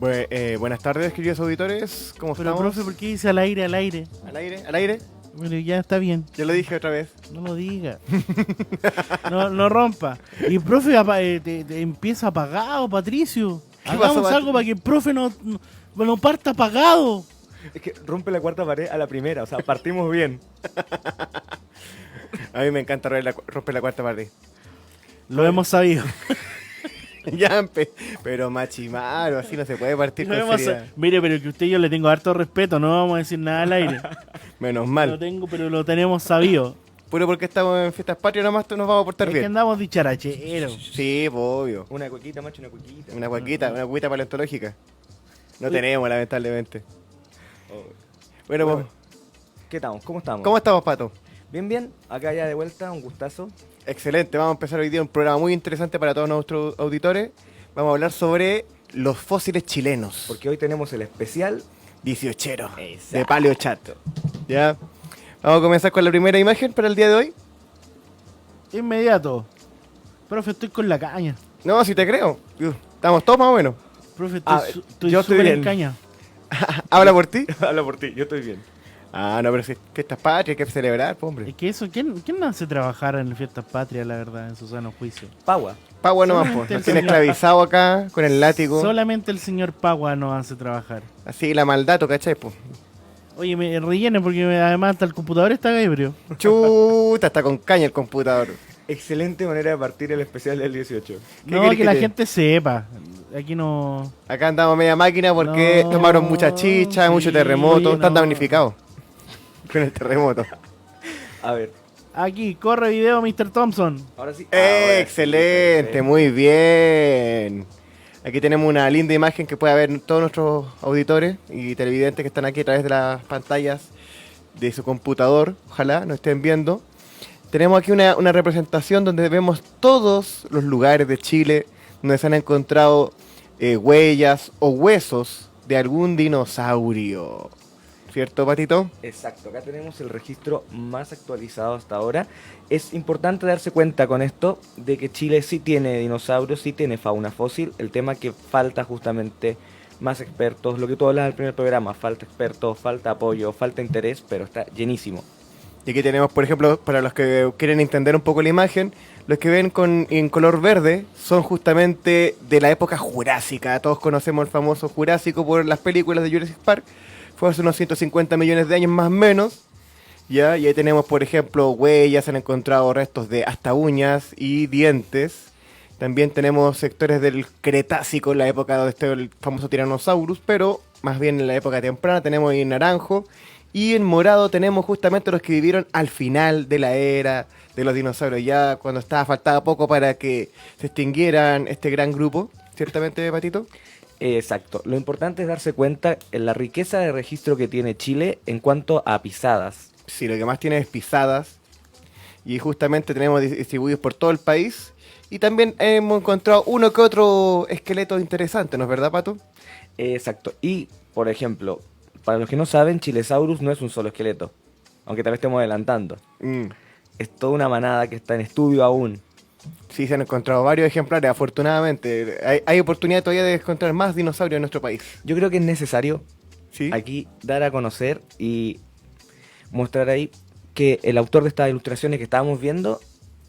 Buenas tardes, queridos auditores. ¿Cómo Pero, estamos? profe, ¿por qué dice al aire, al aire? ¿Al aire? ¿Al aire? Bueno, ya está bien. Ya lo dije otra vez. No lo diga. No rompa. Y profe, te empieza apagado, Patricio. ¿Qué Hagamos pasó, algo para que el profe no parta apagado. Es que rompe la cuarta pared a la primera, o sea, partimos bien. A mí me encanta romper la cuarta pared. Lo hemos sabido. Pero machimaro, así no se puede partir Lo con hemos seriedad. Mire, pero que usted y yo le tengo harto respeto. No vamos a decir nada al aire. Menos Lo mal. tengo, pero lo tenemos sabido. Puro porque estamos en fiestas patrias nomás nos vamos a portar Es que bien. andamos dicharacheros. Sí, pues, obvio. Una cuequita, macho, una cuequita. Una cuequita paleontológica. No tenemos, lamentablemente. Bueno, pues, ¿Qué estamos? ¿Cómo estamos? ¿cómo estamos, Pato? Bien, bien. Acá ya de vuelta, un gustazo. Excelente, vamos a empezar hoy día un programa muy interesante para todos nuestros auditores. Vamos a hablar sobre los fósiles chilenos. Porque hoy tenemos el especial. 18 Exacto. de Paleo Chat. ¿Ya? Vamos a comenzar con la primera imagen para el día de hoy. Inmediato. Profe, estoy con la caña. No, si te creo. Estamos todos más o menos. Profe, Ah, estoy yo estoy súper en bien. caña. ¿Habla por ti? Habla por ti, yo estoy bien. Ah, no, pero si fiestas patrias hay que celebrar, pues, hombre. Es que eso, ¿quién no hace trabajar en fiestas patrias, la verdad, en su sano juicio? Pagua. Pagua nomás, pues. Solamente Nos el tiene señor. esclavizado acá con el látigo. Solamente el señor Pagua nos hace trabajar. Así la maldad, ¿cachai? Pues. Oye, me rellene porque además hasta el computador está ebrio. Chuta, está con caña el computador. Excelente manera de partir el especial del 18. ¿Qué No, querés que que la te- gente sepa. Aquí no... Acá andamos media máquina porque No, tomaron mucha chicha, sí, mucho terremoto, oye, están no. damnificados con el terremoto. A ver, Aquí, corre video, Mr. Thompson. ahora sí. Ahora sí, Excelente, perfecto. muy bien. Aquí tenemos una linda imagen que puede ver todos nuestros auditores y televidentes que están aquí a través de las pantallas de su computador. Ojalá nos estén viendo. Tenemos aquí una representación donde vemos todos los lugares de Chile donde se han encontrado huellas o huesos de algún dinosaurio. ¿Cierto, Patito? Exacto, acá tenemos el registro más actualizado hasta ahora. Es importante darse cuenta con esto de que Chile sí tiene dinosaurios, sí tiene fauna fósil. El tema que falta justamente más expertos, lo que tú hablas en el primer programa, falta expertos, falta apoyo, falta interés, pero está llenísimo. Y aquí tenemos, por ejemplo, para los que quieren entender un poco la imagen, los que ven en color verde son justamente de la época jurásica. Todos conocemos el famoso Jurásico por las películas de Jurassic Park. Fue hace unos 150 millones de años más o menos. ¿Ya? Y ahí tenemos, por ejemplo, huellas, se han encontrado restos de hasta uñas y dientes. También tenemos sectores del Cretácico, en la época donde está el famoso Tyrannosaurus, pero más bien en la época temprana tenemos ahí en naranjo. Y en morado tenemos justamente los que vivieron al final de la era de los dinosaurios, ya cuando faltaba poco para que se extinguieran este gran grupo, ¿ciertamente, Patito? Exacto, lo importante es darse cuenta en la riqueza de registro que tiene Chile en cuanto a pisadas. Sí, lo que más tiene es pisadas. Y justamente tenemos distribuidos por todo el país. Y también hemos encontrado uno que otro esqueleto interesante, ¿no es verdad, Pato? Exacto, y por ejemplo, para los que no saben, Chilesaurus no es un solo esqueleto, aunque tal vez estemos adelantando. Mm. Es toda una manada que está en estudio aún. Sí, se han encontrado varios ejemplares, afortunadamente. Hay oportunidad todavía de encontrar más dinosaurios en nuestro país. Yo creo que es necesario ¿Sí? aquí dar a conocer y mostrar ahí que el autor de estas ilustraciones que estábamos viendo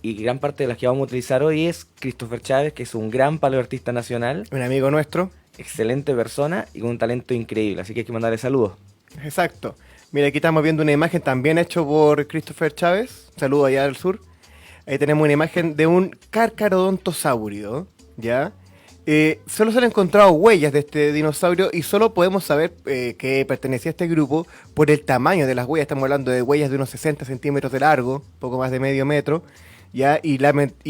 y gran parte de las que vamos a utilizar hoy es Christopher Chávez, que es un gran paleoartista nacional, Un amigo nuestro. excelente persona y con un talento increíble, así que hay que mandarle saludos. Exacto. Mira, aquí estamos viendo una imagen también hecho por Christopher Chávez. Saludo allá del sur. Ahí tenemos una imagen de un carcarodontosaurio, ¿ya? Solo se han encontrado huellas de este dinosaurio y solo podemos saber que pertenecía a este grupo por el tamaño de las huellas. Estamos hablando de huellas de unos 60 centímetros de largo, poco más de medio metro, ¿ya? Y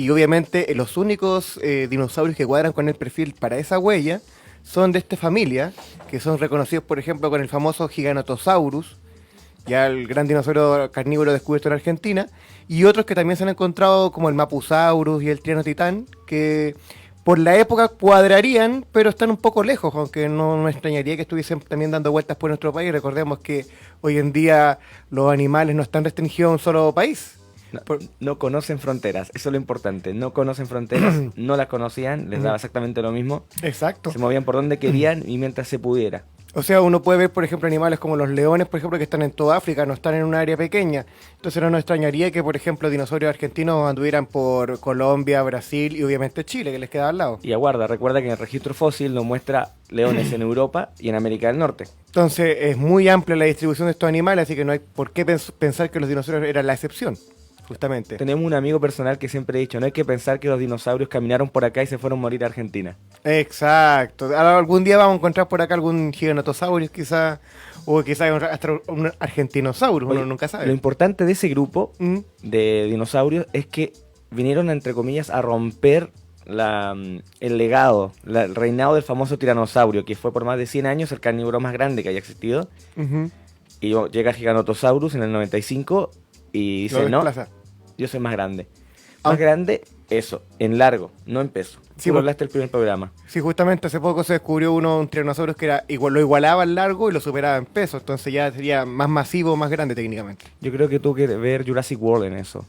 obviamente los únicos dinosaurios que cuadran con el perfil para esa huella son de esta familia, que son reconocidos, por ejemplo, con el famoso Giganotosaurus, ya el gran dinosaurio carnívoro descubierto en Argentina, y otros que también se han encontrado como el Mapusaurus y el Trianotitán, que por la época cuadrarían, pero están un poco lejos, aunque no me extrañaría que estuviesen también dando vueltas por nuestro país. Recordemos que hoy en día los animales no están restringidos a un solo país. No, Por- no conocen fronteras, eso es lo importante. No conocen fronteras, no las conocían, les daba exactamente lo mismo. Exacto. Se movían por donde querían y mientras se pudiera. O sea, uno puede ver, por ejemplo, animales como los leones, por ejemplo, que están en toda África, no están en un área pequeña. Entonces no nos extrañaría que, por ejemplo, dinosaurios argentinos anduvieran por Colombia, Brasil y obviamente Chile, que les queda al lado. Y aguarda, recuerda que en el registro fósil nos muestra leones en Europa y en América del Norte. Entonces es muy amplia la distribución de estos animales, así que no hay por qué pensar que los dinosaurios eran la excepción, justamente. Tenemos un amigo personal que siempre ha dicho, no hay que pensar que los dinosaurios caminaron por acá y se fueron a morir a Argentina. Exacto. Ahora, algún día vamos a encontrar por acá algún giganotosaurus quizá, o quizá hasta un argentinosaurus, uno Oye, nunca Lo sabe. importante de ese grupo Mm. de dinosaurios es que vinieron, entre comillas, a romper el legado, el reinado del famoso tiranosaurio, que fue por más de 100 años el carnívoro más grande que haya existido. Ujú. Y llega Giganotosaurus en el 95 y Lo dice, no, desplaza. yo soy más grande. Ah. Más grande, eso, en largo, no en peso. Sí, Sí, lo porque- hablaste el primer programa. Sí, justamente hace poco se descubrió un tiranosaurus que era igual, lo igualaba en largo y lo superaba en peso, entonces ya sería más masivo, más grande técnicamente. Yo creo que tú quieres ver Jurassic World en eso.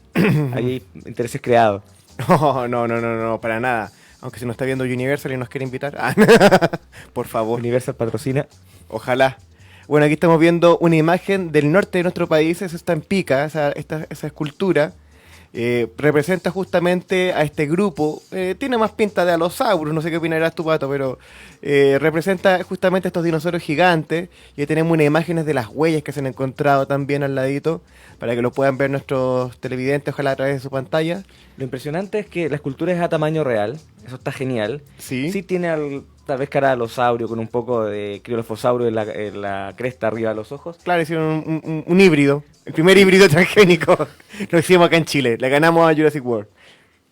Ahí hay intereses creados. No, para nada. Aunque si nos está viendo Universal y nos quiere invitar, por favor, Universal patrocina. ojalá. Bueno, aquí estamos viendo una imagen del norte de nuestro país, eso está en Pica, esa escultura. Representa justamente a este grupo. Tiene más pinta de Allosaurus, no sé qué opinarás tú, Pato, pero representa justamente a estos dinosaurios gigantes. Y ahí tenemos unas imágenes de las huellas que se han encontrado también al ladito, para que lo puedan ver nuestros televidentes, ojalá a través de su pantalla. Lo impresionante es que la escultura es a tamaño real, eso está genial. Sí. Sí tiene tal vez cara de alosaurio con un poco de criolofosaurio en la cresta arriba de los ojos. Claro, hicieron un híbrido, el primer híbrido transgénico. Lo hicimos acá en Chile, le ganamos a Jurassic World.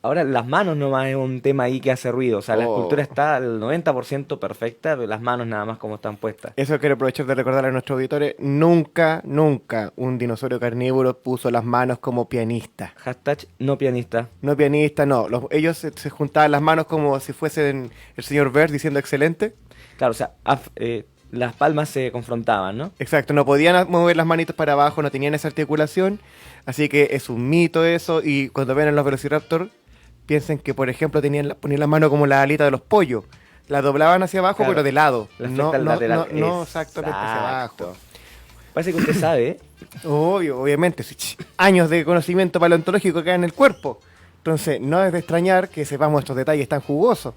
Ahora, las manos nomás es un tema ahí que hace ruido. O sea, la Oh. escultura está al 90% perfecta, pero las manos nada más como están puestas. Eso quiero aprovechar de recordarle a nuestros auditores, nunca un dinosaurio carnívoro puso las manos como pianista. Hashtag no pianista. No pianista, no. Ellos se juntaban las manos como si fuesen el señor Bird diciendo excelente. Claro, o sea, las palmas se confrontaban, ¿no? Exacto, no podían mover las manitos para abajo, no tenían esa articulación. Así que es un mito eso. Y cuando ven a los Velociraptor, piensen que, por ejemplo, ponían la mano como la alita de los pollos. La doblaban hacia abajo, Claro. pero de lado. La No, flecha no, lateral. no exactamente hacia abajo. Exacto. Parece que usted sabe, ¿eh? Obviamente, sí, años de conocimiento paleontológico que hay en el cuerpo. Entonces, no es de extrañar que sepamos estos detalles tan jugosos.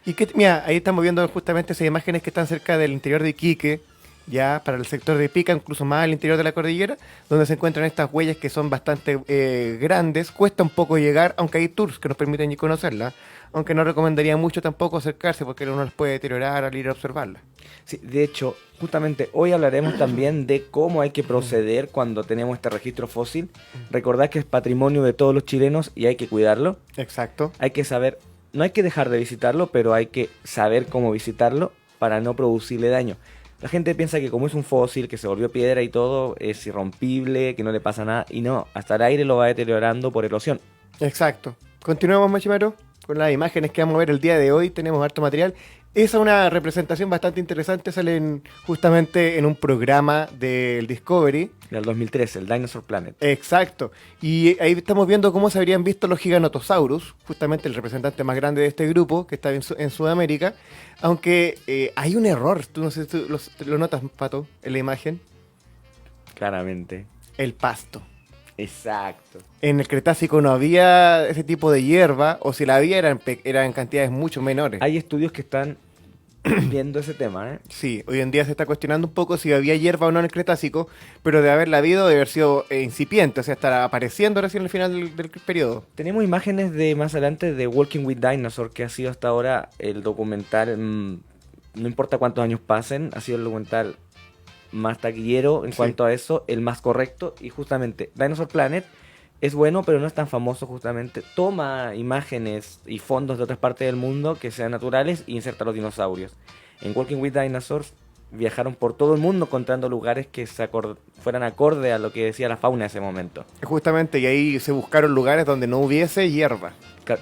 Y que, mira, ahí estamos viendo justamente esas imágenes que están cerca del interior de Iquique, ya para el sector de Pica, incluso más al interior de la cordillera, donde se encuentran estas huellas que son bastante grandes. Cuesta un poco llegar, aunque hay tours que nos permiten conocerlas. Aunque no recomendaría mucho tampoco acercarse porque uno las puede deteriorar al ir a observarlas. Sí, de hecho, justamente hoy hablaremos también de cómo hay que proceder cuando tenemos este registro fósil. Recordad que es patrimonio de todos los chilenos y hay que cuidarlo. Exacto. Hay que saber, no hay que dejar de visitarlo, pero hay que saber cómo visitarlo para no producirle daño. La gente piensa que como es un fósil, que se volvió piedra y todo, es irrompible, que no le pasa nada. Y no, hasta el aire lo va deteriorando por erosión. Exacto. Continuamos, Machimaro, con las imágenes que vamos a ver el día de hoy. Tenemos harto material. Esa es una representación bastante interesante. Salen justamente en un programa del Discovery. Del 2013, el Dinosaur Planet. Exacto. Y ahí estamos viendo cómo se habrían visto los Giganotosaurus, justamente el representante más grande de este grupo, que está en Sudamérica. Aunque hay un error, tú no sé si tú lo notas, Pato, en la imagen. Claramente. El pasto. Exacto. En el Cretácico no había ese tipo de hierba, o si la había eran en cantidades mucho menores. Hay estudios que están viendo ese tema, ¿eh? Sí, hoy en día se está cuestionando un poco si había hierba o no en el Cretácico, pero de haberla habido, de haber sido incipiente, o sea, estará apareciendo recién al final del periodo. Tenemos imágenes de más adelante de Walking with Dinosaur, que ha sido hasta ahora el documental, no importa cuántos años pasen, ha sido el documental más taquillero en Sí. cuanto a eso, el más correcto. Y justamente Dinosaur Planet es bueno, pero no es tan famoso justamente. Toma imágenes y fondos de otras partes del mundo que sean naturales e inserta los dinosaurios. En Walking with Dinosaurs viajaron por todo el mundo encontrando lugares que fueran acorde a lo que decía la fauna en ese momento. Justamente, y ahí se buscaron lugares donde no hubiese hierba.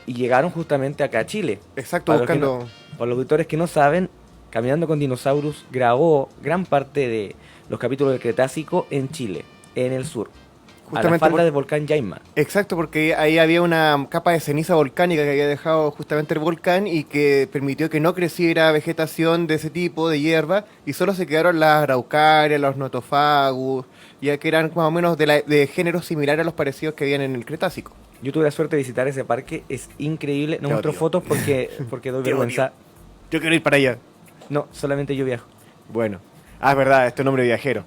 Y llegaron justamente acá a Chile. Exacto, Para los que buscando... Para los auditores que no saben, Caminando con Dinosaurus grabó gran parte de los capítulos del Cretácico en Chile, en el sur. la falda por- del volcán Yaima. Exacto, porque ahí había una capa de ceniza volcánica que había dejado justamente el volcán y que permitió que no creciera vegetación de ese tipo, de hierba, y solo se quedaron las araucarias, los notofagus, ya que eran más o menos de géneros similares a los parecidos que habían en el Cretácico. Yo tuve la suerte de visitar ese parque, es increíble. No Te muestro odio. fotos porque doy Te vergüenza. Yo quiero ir para allá. No, solamente yo viajo. Bueno, es verdad, este es un hombre viajero.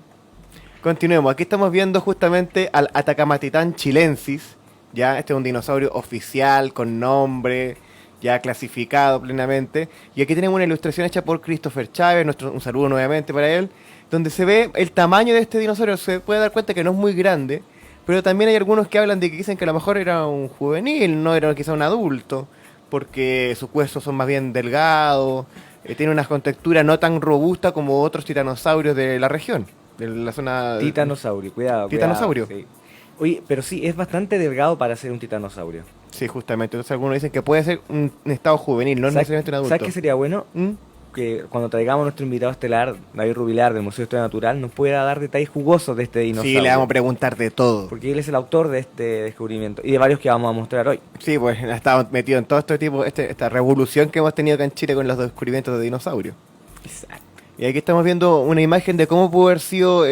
Continuemos, aquí estamos viendo justamente al Atacamatitán chilensis, ya, este es un dinosaurio oficial, con nombre, ya clasificado plenamente, y aquí tenemos una ilustración hecha por Christopher Chávez, un saludo nuevamente para él, donde se ve el tamaño de este dinosaurio, se puede dar cuenta que no es muy grande, pero también hay algunos que hablan de que dicen que a lo mejor era un juvenil, no era quizá un adulto, porque sus huesos son más bien delgados, tiene una contextura no tan robusta como otros titanosaurios de la región, de la zona... Titanosaurio, cuidado. Titanosaurio. Sí. Oye, pero sí, es bastante delgado para ser un titanosaurio. Sí, justamente. Entonces algunos dicen que puede ser un estado juvenil, no ¿Sabes- necesariamente un adulto. ¿Sabes qué sería bueno? ¿Mm? Que cuando traigamos a nuestro invitado estelar, David Rubilar, del Museo de Historia Natural, nos pueda dar detalles jugosos de este dinosaurio. Sí, le vamos a preguntar de todo. Porque él es el autor de este descubrimiento y de varios que vamos a mostrar hoy. Sí, pues ha estado metido en todo este tipo, esta revolución que hemos tenido acá en Chile con los descubrimientos de dinosaurios. Exacto. Y aquí estamos viendo una imagen de cómo pudo haber sido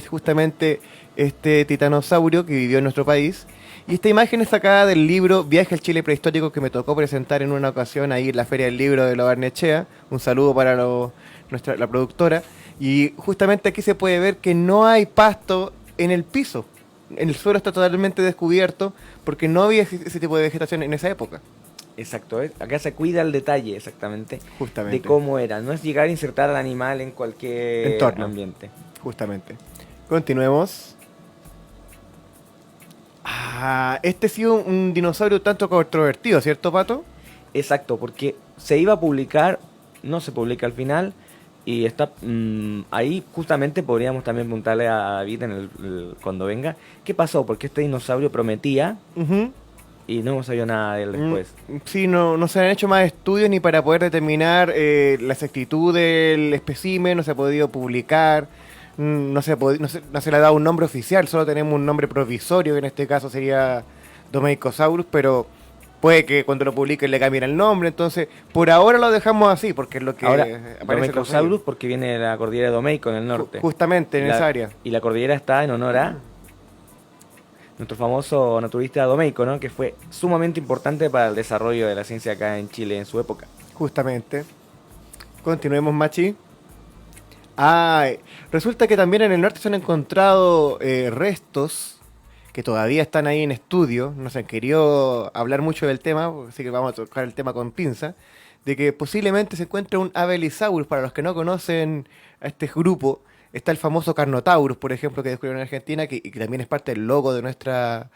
justamente este titanosaurio que vivió en nuestro país. Y esta imagen es sacada del libro Viaje al Chile Prehistórico que me tocó presentar en una ocasión ahí en la Feria del Libro de la Barnechea. Un saludo para la productora. Y justamente aquí se puede ver que no hay pasto en el piso. El suelo está totalmente descubierto porque no había ese tipo de vegetación en esa época. Exacto, acá se cuida el detalle exactamente Justamente. de cómo era. No es llegar a insertar al animal en cualquier Entorno. ambiente. Justamente. Continuemos. Este ha sido un dinosaurio tanto controvertido, ¿cierto, Pato? Exacto, porque se iba a publicar, no se publica al final, y está ahí justamente podríamos también preguntarle a David cuando venga, ¿qué pasó? Porque este dinosaurio prometía Ujú. y no hemos sabido nada de él después. Sí, no se han hecho más estudios ni para poder determinar la exactitud del espécimen, no se ha podido publicar, no se le ha dado un nombre oficial, solo tenemos un nombre provisorio, que en este caso sería Domeicosaurus, pero puede que cuando lo publiquen le cambien el nombre, entonces por ahora lo dejamos así, porque es lo que Ahora, aparece en los Domeicosaurus sellos. porque viene de la cordillera de Domeico en el norte. Justamente en esa área. Y la cordillera está en honor a nuestro famoso naturalista Domeico, ¿no? Que fue sumamente importante para el desarrollo de la ciencia acá en Chile en su época. Justamente. Continuemos, Machi. Resulta que también en el norte se han encontrado restos que todavía están ahí en estudio. No se han querido hablar mucho del tema, así que vamos a tocar el tema con pinza. De que posiblemente se encuentre un Abelisaurus. Para los que no conocen a este grupo, está el famoso Carnotaurus, por ejemplo, que descubrieron en Argentina, y que también es parte del logo de nuestro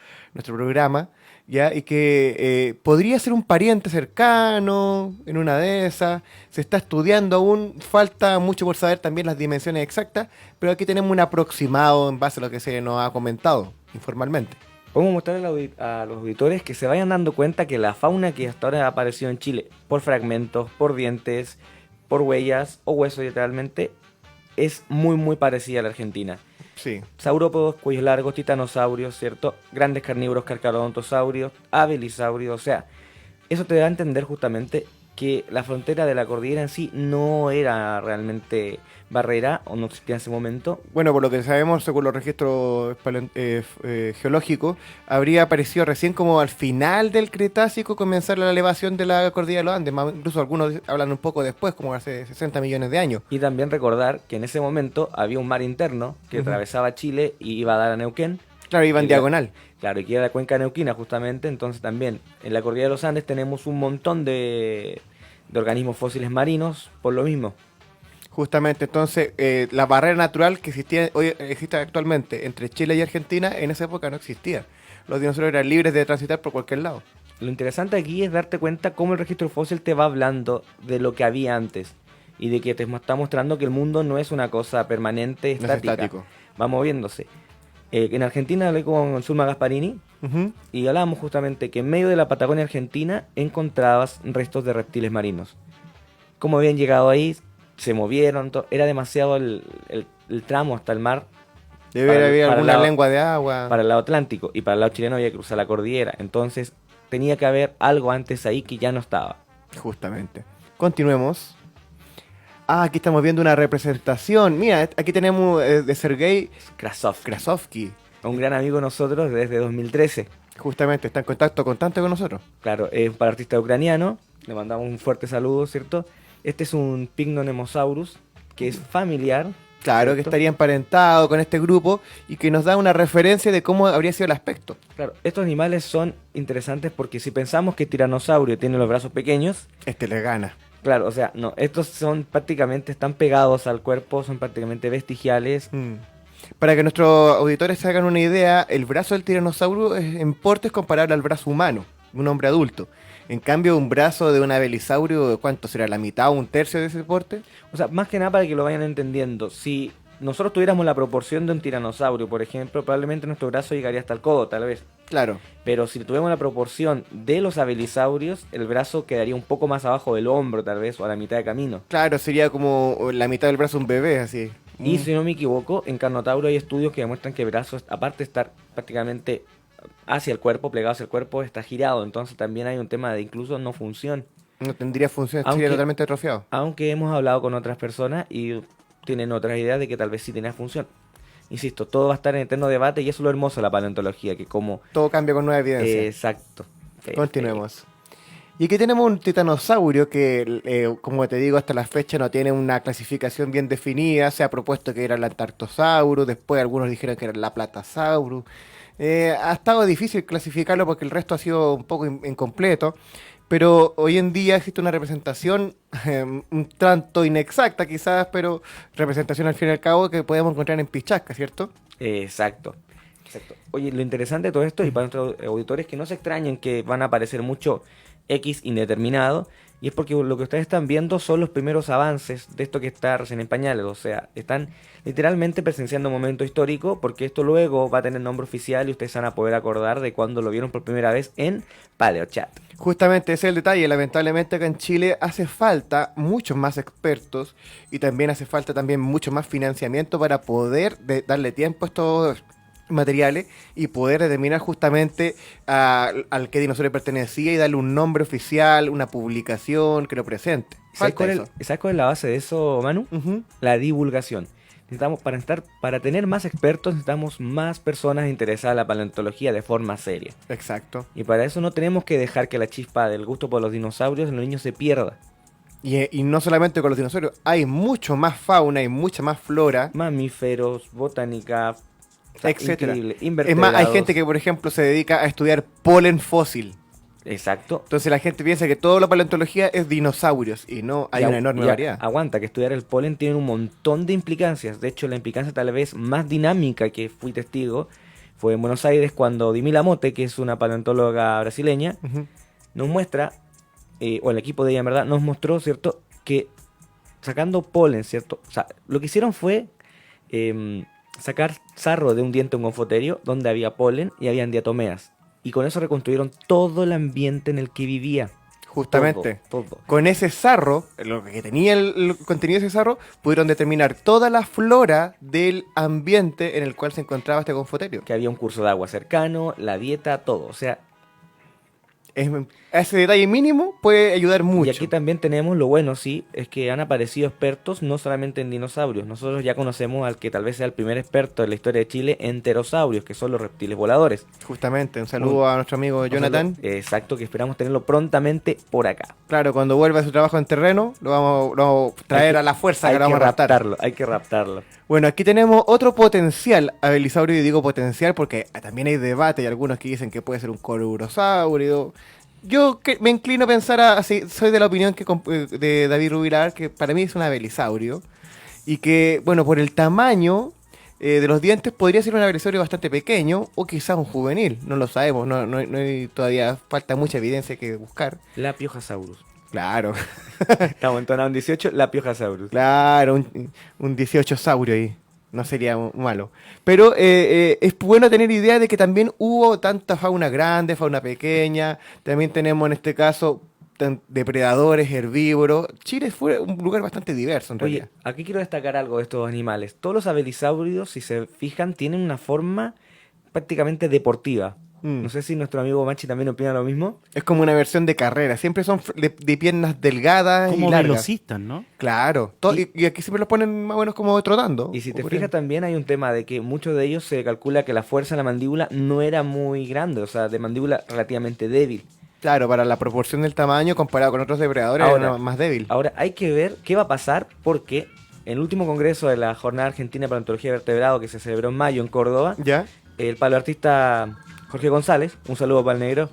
programa, ¿ya? Y que podría ser un pariente cercano en una de esas. Se está estudiando aún, falta mucho por saber también las dimensiones exactas, pero aquí tenemos un aproximado en base a lo que se nos ha comentado informalmente. Podemos mostrarle a los auditores que se vayan dando cuenta que la fauna que hasta ahora ha aparecido en Chile, por fragmentos, por dientes, por huellas o huesos literalmente, es muy muy parecida a la Argentina. Sí. Saurópodos, cuellos largos, titanosaurios, ¿cierto? Grandes carnívoros, carcarodontosaurios, abelisaurios, o sea, eso te da a entender justamente que la frontera de la cordillera en sí no era realmente barrera o no existía en ese momento. Bueno, por lo que sabemos, según los registros geológicos, habría aparecido recién como al final del Cretácico comenzar la elevación de la cordillera de los Andes. Incluso algunos hablan un poco después, como hace 60 millones de años. Y también recordar que en ese momento había un mar interno que atravesaba Chile y iba a dar a Neuquén. Claro, iba en diagonal. Claro, y que era la cuenca neuquina justamente, entonces también en la cordillera de los Andes tenemos un montón de organismos fósiles marinos por lo mismo. Justamente, entonces, la barrera natural que existe actualmente entre Chile y Argentina, en esa época no existía. Los dinosaurios eran libres de transitar por cualquier lado. Lo interesante aquí es darte cuenta cómo el registro fósil te va hablando de lo que había antes y de que te está mostrando que el mundo no es una cosa permanente, No es estática, estático. va moviéndose. En Argentina hablé con Zulma Gasparini Ujú. y hablábamos justamente que en medio de la Patagonia Argentina encontrabas restos de reptiles marinos. Cómo habían llegado ahí, se movieron, era demasiado el tramo hasta el mar Debe para haber el alguna lado- lengua de agua. para el lado atlántico, y para el lado chileno había que cruzar la cordillera. Entonces tenía que haber algo antes ahí que ya no estaba. Justamente. Continuemos. Ah, aquí estamos viendo una representación. Mira, aquí tenemos de Sergei Krasov, Krasovsky. un gran amigo de nosotros desde 2013. Justamente, está en contacto constante con nosotros. Claro, es para artista ucraniano. Le mandamos un fuerte saludo, ¿cierto? Este es un Pycnonemosaurus que es familiar. Claro, que ¿cierto? estaría emparentado con este grupo y que nos da una referencia de cómo habría sido el aspecto. Claro, estos animales son interesantes porque si pensamos que el tiranosaurio tiene los brazos pequeños, Este le gana. claro, o sea, no, estos son prácticamente, están pegados al cuerpo, son prácticamente vestigiales. Mm. Para que nuestros auditores se hagan una idea, el brazo del tiranosaurio en porte es comparable al brazo humano, de un hombre adulto. En cambio, un brazo de un abelisaurio, ¿cuánto será? ¿La mitad o un tercio de ese porte? O sea, más que nada para que lo vayan entendiendo, si nosotros tuviéramos la proporción de un tiranosaurio, por ejemplo, probablemente nuestro brazo llegaría hasta el codo, tal vez. Claro. Pero si tuviéramos la proporción de los abelisaurios, el brazo quedaría un poco más abajo del hombro, tal vez, o a la mitad de camino. Claro, sería como la mitad del brazo de un bebé, así. Y Mm. si no me equivoco, en Carnotauro hay estudios que demuestran que el brazo, aparte de estar prácticamente hacia el cuerpo, plegado hacia el cuerpo, está girado. Entonces también hay un tema de incluso no función. No tendría función, Aunque- sería totalmente atrofiado. Aunque hemos hablado con otras personas y tienen otras ideas de que tal vez sí tenía función. Insisto, todo va a estar en eterno debate y eso es lo hermoso de la paleontología, que como... Todo cambia con nueva evidencia. exacto. Continuemos. Y aquí tenemos un titanosaurio que, como te digo, hasta la fecha no tiene una clasificación bien definida. Se ha propuesto que era el Antarctosaurus, después algunos dijeron que era el Aplatasaurus. Ha estado difícil clasificarlo porque el resto ha sido un poco incompleto. Pero hoy en día existe una representación un tanto inexacta quizás, pero representación al fin y al cabo que podemos encontrar en Pichasca, ¿cierto? Exacto. Exacto. Oye, lo interesante de todo esto, y para nuestros auditores, que no se extrañen que van a aparecer mucho X indeterminado, y es porque lo que ustedes están viendo son los primeros avances de esto que está recién en pañales, o sea, están literalmente presenciando un momento histórico, porque esto luego va a tener nombre oficial y ustedes van a poder acordar de cuando lo vieron por primera vez en PaleoChat. Justamente ese es el detalle. Lamentablemente acá en Chile hace falta muchos más expertos y también hace falta también mucho más financiamiento para poder darle tiempo a estos materiales y poder determinar justamente al que dinosaurio pertenecía y darle un nombre oficial, una publicación que lo presente. ¿Sabes Falta cuál, eso. ¿Sabes cuál es la base de eso, Manu? Ujú. La divulgación. Necesitamos, para tener más expertos, necesitamos más personas interesadas en la paleontología de forma seria. Exacto. Y para eso no tenemos que dejar que la chispa del gusto por los dinosaurios en los niños se pierda. Y no solamente con los dinosaurios, hay mucho más fauna y mucha más flora, Mamíferos, botánica, o sea, etcétera. increíble, Es más, hay invertebrados. gente que, por ejemplo, se dedica a estudiar polen fósil. Exacto. Entonces la gente piensa que toda la paleontología es dinosaurios y no, hay Y una enorme variedad. Aguanta, que estudiar el polen tiene un montón de implicancias. De hecho, la implicancia tal vez más dinámica que fui testigo fue en Buenos Aires cuando Dimi Lamote, que es una paleontóloga brasileña, Ujú. nos muestra, o el equipo de ella en verdad, nos mostró, ¿cierto? Que sacando polen, ¿cierto? O sea, lo que hicieron fue sacar sarro de un diente un gonfoterio donde había polen y habían diatomeas. Y con eso reconstruyeron todo el ambiente en el que vivía. Justamente. Todo. Con ese sarro, lo que tenía el contenido de ese sarro, pudieron determinar toda la flora del ambiente en el cual se encontraba este confoterio. Que había un curso de agua cercano, la dieta, todo. O sea, Ese detalle mínimo puede ayudar mucho. y aquí también tenemos lo bueno, sí, es que han aparecido expertos no solamente en dinosaurios. Nosotros ya conocemos al que tal vez sea el primer experto en la historia de Chile en pterosaurios, que son los reptiles voladores. Justamente, un saludo a nuestro amigo Jonathan. Exacto, que esperamos tenerlo prontamente por acá. Claro, cuando vuelva a su trabajo en terreno, lo vamos a traer a la fuerza, que lo vamos a raptar. raptarlo, hay que raptarlo. Bueno, aquí tenemos otro potencial abelisaurio, y digo potencial porque también hay debate y algunos que dicen que puede ser un courosaurio. Yo me inclino a pensar así, soy de la opinión de David Rubilar, que para mí es un abelisaurio y que, bueno, por el tamaño de los dientes podría ser un abelisaurio bastante pequeño o quizás un juvenil, no lo sabemos, no hay todavía, falta mucha evidencia que buscar. La Piojasaurus. Claro, Estamos entonados en 18, la Piojasaurus. claro, un 18 saurio ahí. No sería malo. Pero es bueno tener idea de que también hubo tanta fauna grande, fauna pequeña. También tenemos en este caso depredadores, herbívoros. Chile fue un lugar bastante diverso en Oye, realidad. aquí quiero destacar algo de estos animales. Todos los abelisáuridos, si se fijan, tienen una forma prácticamente deportiva. Mm. No sé si nuestro amigo Machi también opina lo mismo. Es como una versión de carrera. Siempre son de piernas delgadas Como y largas. velocistas, ¿no? Claro. Y- Y aquí siempre los ponen más o menos como trotando. Y si te O fijas también hay un tema de que muchos de ellos se calcula que la fuerza en la mandíbula no era muy grande, o sea, de mandíbula relativamente débil. Claro, para la proporción del tamaño comparado con otros depredadores Ahora- era más débil. Ahora hay que ver qué va a pasar porque en el último congreso de la Jornada Argentina de Paleontología de Vertebrado que se celebró en mayo en Córdoba, ¿Ya? el paleoartista Jorge González, un saludo para el negro,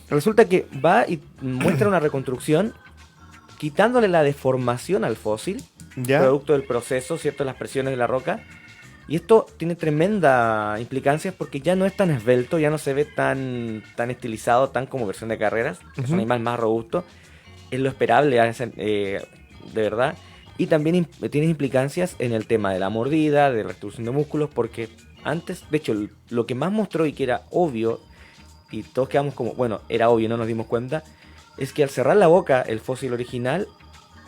resulta que va y muestra una reconstrucción quitándole la deformación al fósil, ¿Ya? producto del proceso, ¿cierto? Las presiones de la roca. Y esto tiene tremenda implicancias porque ya no es tan esbelto, ya no se ve tan estilizado, tan como versión de carreras. Es Ujú. un animal más robusto. Es lo esperable, de verdad. Y también tiene implicancias en el tema de la mordida, de restitución de músculos, porque antes, de hecho, lo que más mostró y que era obvio, y todos quedamos como, bueno, era obvio, no nos dimos cuenta, es que al cerrar la boca, el fósil original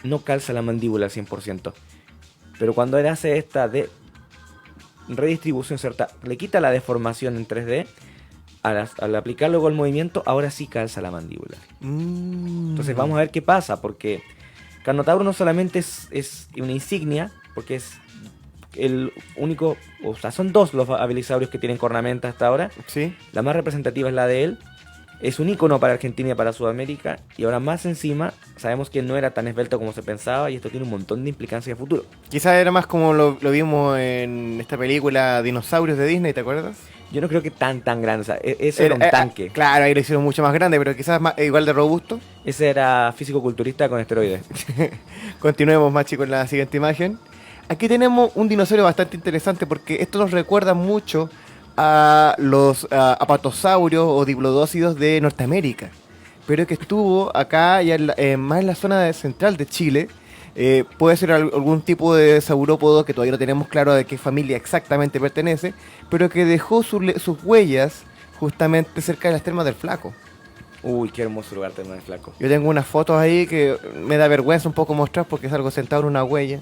no calza la mandíbula al 100%. Pero cuando él hace esta de redistribución cierta, le quita la deformación en 3D, al aplicar luego el movimiento, ahora sí calza la mandíbula. Entonces vamos a ver qué pasa, porque Carnotauro no solamente es una insignia, porque es el único, o sea, son dos los abelisaurios que tienen cornamenta hasta ahora. Sí. La más representativa es la de él. Es un icono para Argentina y para Sudamérica. Y ahora más encima, sabemos que no era tan esbelto como se pensaba y esto tiene un montón de implicancias de futuro. Quizás era más como lo vimos en esta película Dinosaurios de Disney, ¿te acuerdas? Yo no creo que tan grande, o sea, ese era un tanque. Claro, ahí lo hicieron mucho más grande, pero quizás igual de robusto. Ese era físico-culturista con esteroides. Continuemos, Machi, con la siguiente imagen. Aquí tenemos un dinosaurio bastante interesante porque esto nos recuerda mucho a los apatosaurios o diplodócidos de Norteamérica, pero que estuvo acá ya más en la zona central de Chile. Puede ser algún tipo de saurópodo que todavía no tenemos claro de qué familia exactamente pertenece, pero que dejó sus huellas justamente cerca de las termas del Flaco. Uy, qué hermoso lugar Termas del Flaco. Yo tengo unas fotos ahí que me da vergüenza un poco mostrar porque es algo sentado en una huella.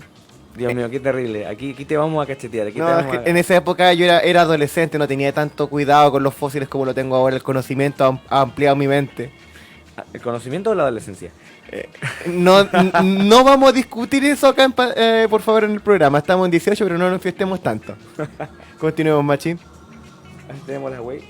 Dios mío, qué terrible. Aquí te vamos a cachetear. Aquí te No, es vamos que en esa época yo era adolescente, no tenía tanto cuidado con los fósiles como lo tengo ahora. El conocimiento ha ampliado mi mente. ¿El conocimiento o la adolescencia? No vamos a discutir eso acá, por favor, en el programa. Estamos en 18, pero no nos enfiestemos tanto. Continuemos, Machi. Aquí tenemos la wey.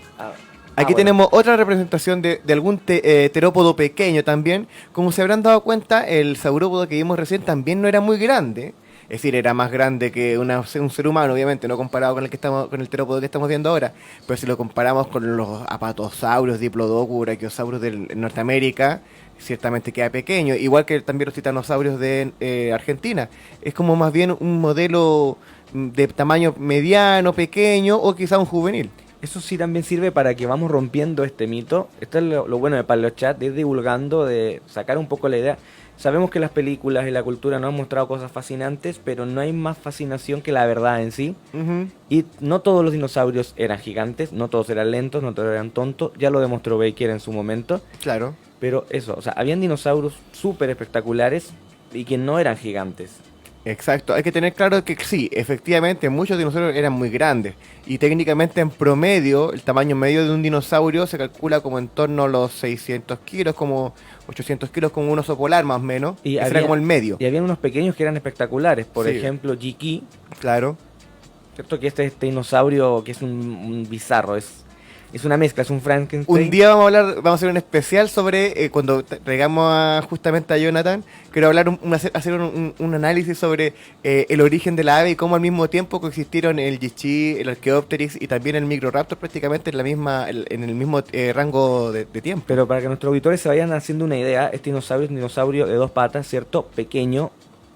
Aquí tenemos otra representación de algún terópodo pequeño también. Como se habrán dado cuenta, el saurópodo que vimos recién también no era muy grande. Es decir, era más grande que un ser humano, obviamente, no comparado con el terópodo que estamos viendo ahora. Pero si lo comparamos con los apatosaurios, diplodocus, brachiosaurus de Norteamérica, ciertamente queda pequeño. Igual que también los titanosaurios de Argentina. Es como más bien un modelo de tamaño mediano, pequeño o quizá un juvenil. Eso sí también sirve para que vamos rompiendo este mito. Esto es lo bueno de Paleochat, de ir divulgando, de sacar un poco la idea. Sabemos que las películas y la cultura nos han mostrado cosas fascinantes, pero no hay más fascinación que la verdad en sí. Ujú. Y no todos los dinosaurios eran gigantes, no todos eran lentos, no todos eran tontos. Ya lo demostró Baker en su momento. Claro. Pero eso, o sea, habían dinosaurios súper espectaculares y que no eran gigantes. Exacto, hay que tener claro que sí, efectivamente muchos dinosaurios eran muy grandes y técnicamente en promedio el tamaño medio de un dinosaurio se calcula como en torno a los 600 kilos, como 800 kilos como un oso polar más o menos, Y que será había- como el medio. Y habían unos pequeños que eran espectaculares, por Sí. ejemplo, Jiki, Claro, ¿cierto? Que este dinosaurio que es un bizarro, es una mezcla, es un Frankenstein. un día vamos a hacer un especial sobre, cuando traigamos justamente a Jonathan, quiero hablar, hacer un análisis sobre el origen de la ave y cómo al mismo tiempo coexistieron el Yichi, el Archaeopteryx y también el Microraptor prácticamente en el mismo rango de tiempo. Pero para que nuestros auditores se vayan haciendo una idea, este dinosaurio es un dinosaurio de 2 patas, ¿cierto? Pequeño,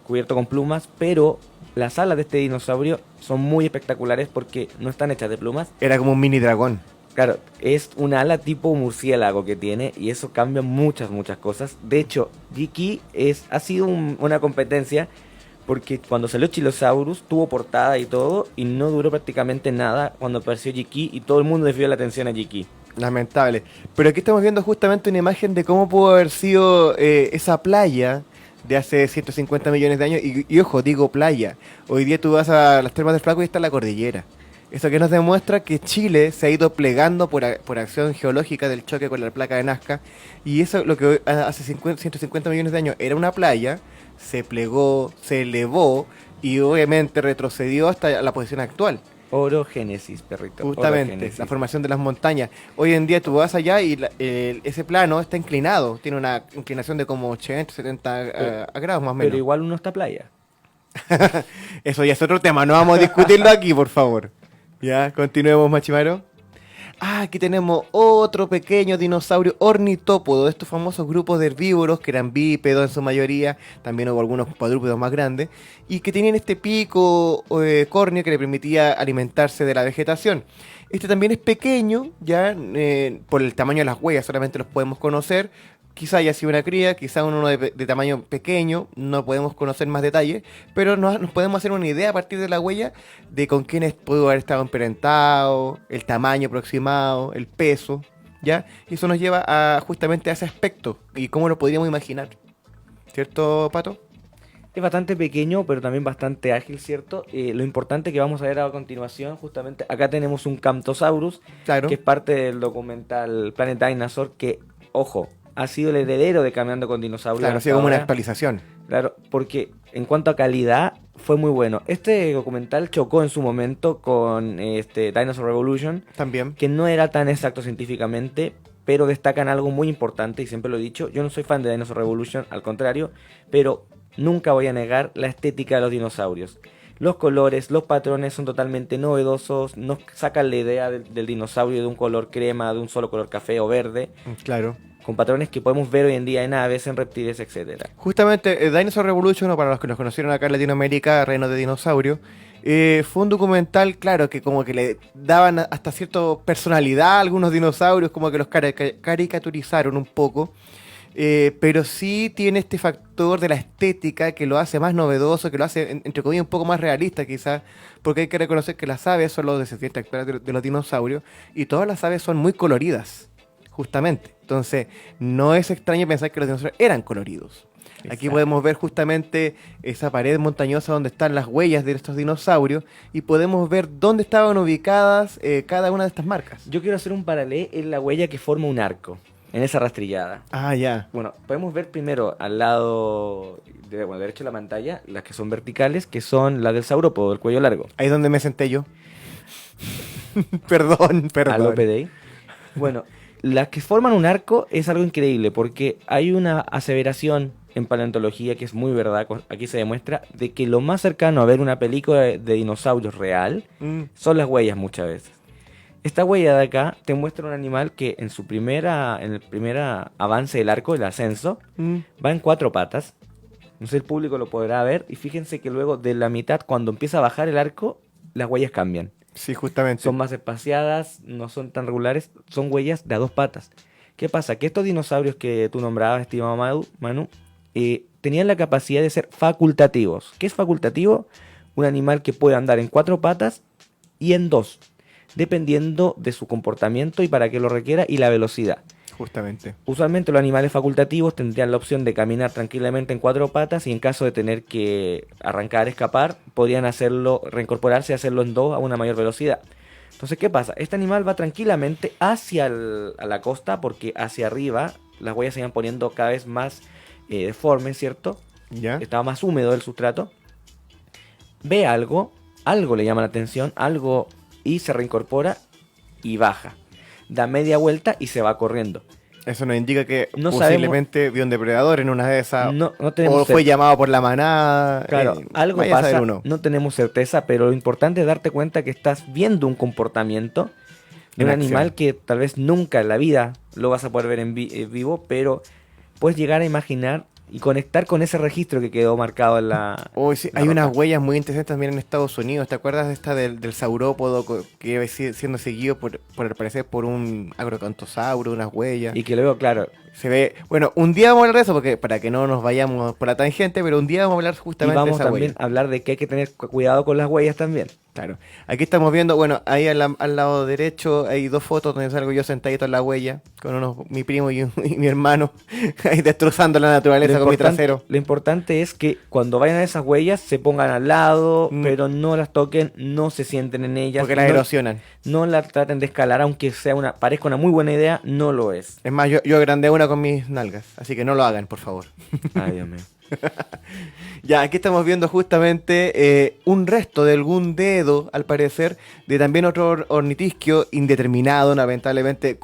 cubierto con plumas, pero las alas de este dinosaurio son muy espectaculares porque no están hechas de plumas. Era como un mini dragón. Claro, es una ala tipo murciélago que tiene y eso cambia muchas cosas. De hecho, Jiki ha sido una competencia porque cuando salió Chilosaurus tuvo portada y todo y no duró prácticamente nada cuando apareció Jiki y todo el mundo desvió la atención a Jiki. Lamentable. Pero aquí estamos viendo justamente una imagen de cómo pudo haber sido esa playa de hace 150 millones de años. Y ojo, digo playa. Hoy día tú vas a las Termas del Flaco y está la cordillera. Eso que nos demuestra que Chile se ha ido plegando por acción geológica del choque con la placa de Nazca. Y eso, lo que hace 150 millones de años era una playa, se plegó, se elevó y obviamente retrocedió hasta la posición actual. Orogénesis, perrito. Justamente, Orogénesis. la formación de las montañas. Hoy en día tú vas allá y ese plano está inclinado, tiene una inclinación de como 80, 70 a grados más o menos. Pero igual uno está playa. Eso ya es otro tema, no vamos a discutirlo aquí, por favor. Ya, continuemos, Machimaro. Aquí tenemos otro pequeño dinosaurio ornitópodo, de estos famosos grupos de herbívoros que eran bípedos en su mayoría, también hubo algunos cuadrúpedos más grandes, y que tenían este pico córneo que le permitía alimentarse de la vegetación. Este también es pequeño, ya por el tamaño de las huellas solamente los podemos conocer. Quizá haya sido una cría, quizá uno de tamaño pequeño, no podemos conocer más detalles, pero nos podemos hacer una idea a partir de la huella de con quiénes pudo haber estado emparentado, el tamaño aproximado, el peso, ¿ya? Y eso nos lleva justamente a ese aspecto y cómo lo podríamos imaginar. ¿Cierto, Pato? Es bastante pequeño, pero también bastante ágil, ¿cierto? Lo importante que vamos a ver a continuación, justamente, acá tenemos un Camptosaurus, Claro. que es parte del documental Planet Dinosaur, que, ojo, ha sido el heredero de Caminando con Dinosaurios. Claro, ha hasta sido como una ahora. actualización. Claro, porque en cuanto a calidad fue muy bueno. Este documental chocó en su momento con Dinosaur Revolution, También. que no era tan exacto científicamente, pero destacan algo muy importante, y siempre lo he dicho, yo no soy fan de Dinosaur Revolution, al contrario, pero nunca voy a negar la estética de los dinosaurios. Los colores, los patrones son totalmente novedosos, nos sacan la idea del dinosaurio de un color crema, de un solo color café o verde, Claro. con patrones que podemos ver hoy en día en aves, en reptiles, etcétera. Justamente, Dinosaur Revolution, o para los que nos conocieron acá en Latinoamérica, Reino de Dinosaurio, fue un documental, claro, que como que le daban hasta cierta personalidad a algunos dinosaurios, como que los caricaturizaron un poco, pero sí tiene este factor de la estética que lo hace más novedoso, que lo hace, entre comillas, un poco más realista quizás, porque hay que reconocer que las aves son los descendientes actuales de los dinosaurios, y todas las aves son muy coloridas. Justamente. Entonces, no es extraño pensar que los dinosaurios eran coloridos. Aquí Exacto. podemos ver justamente esa pared montañosa donde están las huellas de estos dinosaurios y podemos ver dónde estaban ubicadas cada una de estas marcas. Yo quiero hacer un paralelo en la huella que forma un arco, en esa rastrillada. Ah, ya. Bueno, podemos ver primero al lado derecho de la pantalla, las que son verticales, que son las del saurópodo, del cuello largo. Ahí es donde me senté yo. Perdón. Alope Dei. Bueno, las que forman un arco es algo increíble porque hay una aseveración en paleontología que es muy verdad, aquí se demuestra, de que lo más cercano a ver una película de dinosaurios real son las huellas muchas veces. Esta huella de acá te muestra un animal que en el primer avance del arco, el ascenso, va en 4 patas. No sé, el público lo podrá ver y fíjense que luego de la mitad, cuando empieza a bajar el arco, las huellas cambian. Sí, justamente. Son más espaciadas, no son tan regulares, son huellas de a 2 patas. ¿Qué pasa? Que estos dinosaurios que tú nombrabas, estimado Manu, tenían la capacidad de ser facultativos. ¿Qué es facultativo? Un animal que puede andar en 4 patas y en 2, dependiendo de su comportamiento y para qué lo requiera y la velocidad. Justamente. Usualmente los animales facultativos tendrían la opción de caminar tranquilamente en 4 patas y en caso de tener que arrancar, escapar, podrían hacerlo, reincorporarse y hacerlo en 2 a una mayor velocidad. Entonces, ¿qué pasa? Este animal va tranquilamente hacia a la costa porque hacia arriba las huellas se iban poniendo cada vez más deformes, ¿cierto? ¿Ya? Estaba más húmedo el sustrato. Ve algo le llama la atención, algo y se reincorpora y baja. Da media vuelta y se va corriendo. Eso nos indica que No posiblemente vio un depredador en una de esas. No O tenemos fue llamado por la manada. Claro, algo vaya a saber pasa, uno. no tenemos certeza, pero lo importante es darte cuenta que estás viendo un comportamiento de En un acción. animal que tal vez nunca en la vida lo vas a poder ver en vivo, pero puedes llegar a imaginar y conectar con ese registro que quedó marcado en la... Uy, sí, la hay roca. unas huellas muy interesantes también en Estados Unidos. ¿Te acuerdas de esta del saurópodo que iba siendo seguido por al parecer por un agrocantosaurio, unas huellas? Y que luego, claro, Se ve, bueno, un día vamos a hablar de eso, porque para que no nos vayamos por la tangente, pero un día vamos a hablar Y justamente de vamos esa también huella. a hablar de que hay que tener cuidado con las huellas también. Claro. Aquí estamos viendo, bueno, ahí al lado derecho hay dos fotos donde salgo yo sentadito en la huella, con mi primo y mi hermano, ahí destrozando la naturaleza con mi trasero. Lo importante es que cuando vayan a esas huellas se pongan al lado, pero no las toquen, no se sienten en ellas. Porque las no, erosionan. no la traten de escalar, aunque parezca una muy buena idea, no lo es. Es más, yo agrandé una con mis nalgas, así que no lo hagan, por favor. Ay, Dios mío. Ya, aquí estamos viendo justamente un resto de algún dedo, al parecer, de también otro ornitisquio indeterminado, lamentablemente,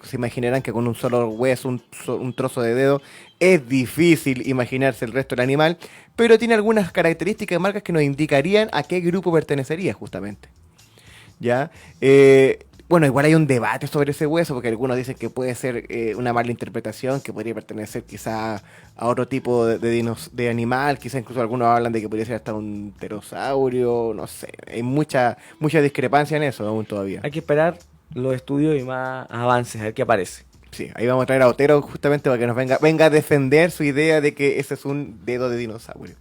se imaginarán que con un solo hueso, un trozo de dedo, es difícil imaginarse el resto del animal, pero tiene algunas características y marcas que nos indicarían a qué grupo pertenecería justamente. ¿Ya? Bueno, igual hay un debate sobre ese hueso, porque algunos dicen que puede ser una mala interpretación, que podría pertenecer quizá a otro tipo de animal, quizá incluso algunos hablan de que podría ser hasta un pterosaurio, no sé, hay mucha discrepancia en eso aún todavía. Hay que esperar los estudios y más avances, a ver qué aparece. Sí, ahí vamos a traer a Otero justamente para que nos venga a defender su idea de que ese es un dedo de dinosaurio.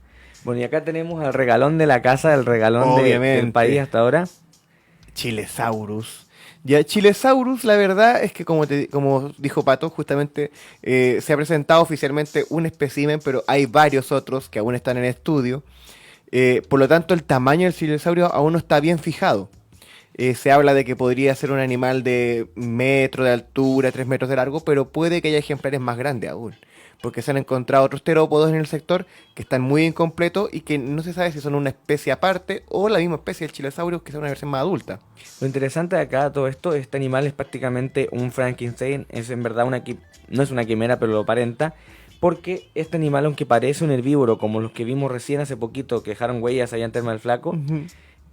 Bueno, y acá tenemos al regalón de la casa, el regalón del Obviamente. país hasta ahora. Chilesaurus. Ya, Chilesaurus, la verdad es que como dijo Pato, justamente se ha presentado oficialmente un espécimen, pero hay varios otros que aún están en estudio. Por lo tanto, el tamaño del Chilesaurio aún no está bien fijado. Se habla de que podría ser un animal de metro de altura, 3 metros de largo, pero puede que haya ejemplares más grandes aún. Porque se han encontrado otros terópodos en el sector que están muy incompletos y que no se sabe si son una especie aparte o la misma especie del Chilesaurus, que es una versión más adulta. Lo interesante de acá todo esto, este animal es prácticamente un Frankenstein, es en verdad no es una quimera, pero lo aparenta, porque este animal, aunque parece un herbívoro, como los que vimos recién hace poquito, que dejaron huellas allá en Terma del Flaco,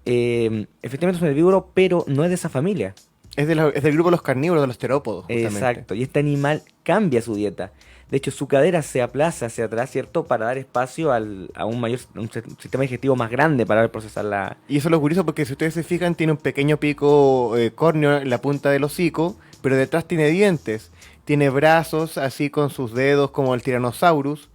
efectivamente es un herbívoro, pero no es de esa familia. Es del grupo de los carnívoros, de los terópodos, justamente. Exacto, y este animal cambia su dieta. De hecho, su cadera se aplaza hacia atrás, ¿cierto? Para dar espacio a un sistema digestivo más grande para procesar la... Y eso es lo curioso porque si ustedes se fijan, tiene un pequeño pico córneo en la punta del hocico, pero detrás tiene dientes. Tiene brazos así con sus dedos como el Tyrannosaurus,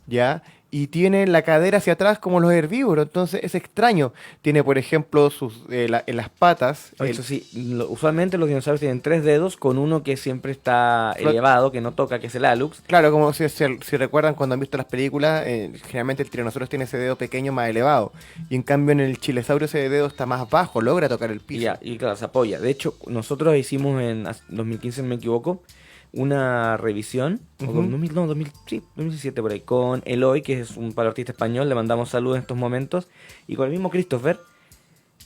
¿ya? Y tiene la cadera hacia atrás como los herbívoros, entonces es extraño. Tiene, por ejemplo, en las patas... Eso sí, usualmente los dinosaurios tienen 3 dedos con uno que siempre está elevado, que no toca, que es el hallux. Claro, como si recuerdan cuando han visto las películas, generalmente el tiranosaurio tiene ese dedo pequeño más elevado. Y en cambio en el chilesaurio ese dedo está más bajo, logra tocar el piso. Y claro, se apoya. De hecho, nosotros hicimos en 2015, no me equivoco, una revisión, o 2017 por ahí, con Eloy, que es un paleoartista español, le mandamos saludos en estos momentos, y con el mismo Christopher,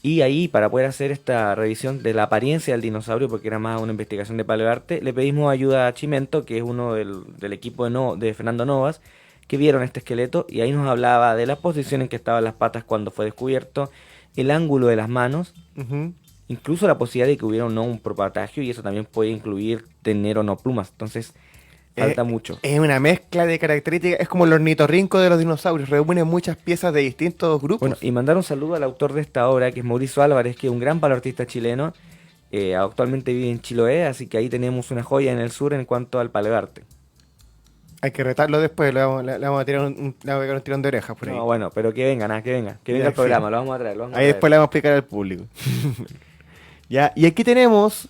y ahí para poder hacer esta revisión de la apariencia del dinosaurio, porque era más una investigación de paleoarte, le pedimos ayuda a Chimento, que es uno del equipo de Fernando Novas, que vieron este esqueleto, y ahí nos hablaba de la posición en que estaban las patas cuando fue descubierto, el ángulo de las manos, incluso la posibilidad de que hubiera o no un propatagio, y eso también puede incluir tener o no plumas. Entonces, falta mucho. Es una mezcla de características, es como el ornitorrinco de los dinosaurios, reúne muchas piezas de distintos grupos. Bueno, y mandar un saludo al autor de esta obra, que es Mauricio Álvarez, que es un gran paleoartista chileno, actualmente vive en Chiloé, así que ahí tenemos una joya en el sur en cuanto al paleoarte. Hay que retarlo después, le vamos a tirar un tirón de orejas por ahí. No, bueno, pero que venga Ya, al programa, sí. lo vamos a traer. Ahí después le vamos a explicar al público. Ya, y aquí tenemos